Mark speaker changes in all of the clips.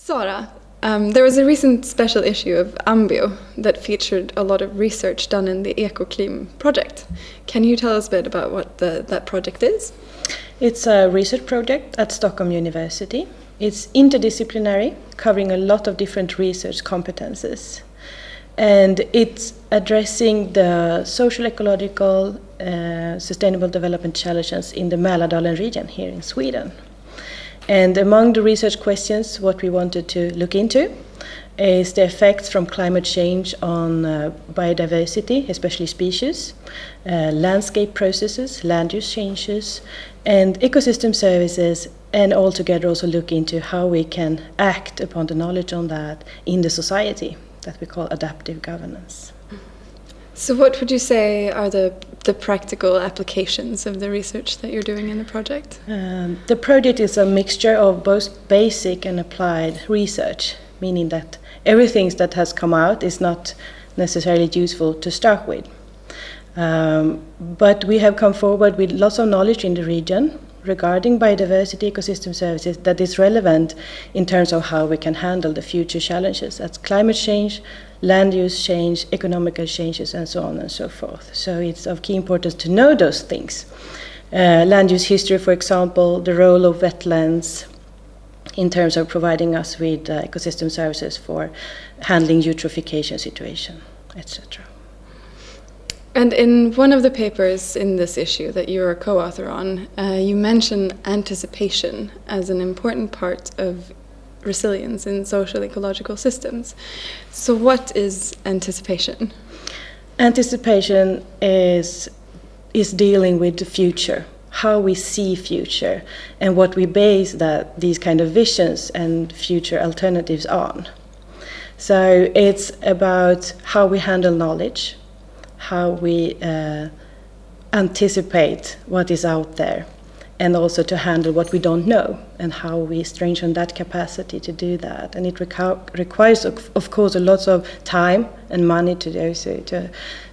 Speaker 1: Sara, there was a recent special issue of Ambio that featured a lot of research done in the EKOKLIM project. Can you tell us a bit about what that project is?
Speaker 2: It's a research project at Stockholm University. It's interdisciplinary, covering a lot of different research competences. And it's addressing the social, ecological, sustainable development challenges in the Mälardalen region here in Sweden. And among the research questions, what we wanted to look into is the effects from climate change on biodiversity, especially species, landscape processes, land use changes, and ecosystem services, and altogether also look into how we can act upon the knowledge on that in the society that we call adaptive governance.
Speaker 1: So what would you say are the practical applications of the research that you're doing in the project?
Speaker 2: The project is a mixture of both basic and applied research, meaning that everything that has come out is not necessarily useful to start with. But we have come forward with lots of knowledge in the region regarding biodiversity, ecosystem services that is relevant in terms of how we can handle the future challenges. That's climate change, land use change, economical changes, and so on and so forth. So it's of key importance to know those things. Land use history, for example, the role of wetlands in terms of providing us with ecosystem services for handling eutrophication situation, etc.
Speaker 1: And in one of the papers in this issue that you're a co-author on, you mention anticipation as an important part of resilience in social ecological systems. So what is anticipation?
Speaker 2: Anticipation is dealing with the future, how we see future, and what we base these kind of visions and future alternatives on. So it's about how we handle knowledge, how we anticipate what is out there, and also to handle what we don't know, and how we strengthen that capacity to do that. And it requires, of course, a lot of time and money to do so,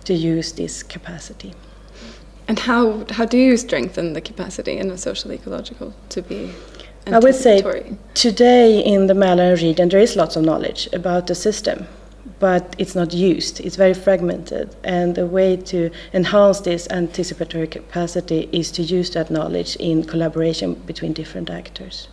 Speaker 2: to use this capacity. And
Speaker 1: how do you strengthen the capacity in a social ecological to be anticipatory?
Speaker 2: I would say today in the Mälardalen region there is lots of knowledge about the system, but it's not used. It's very fragmented, and the way to enhance this anticipatory capacity is to use that knowledge in collaboration between different actors.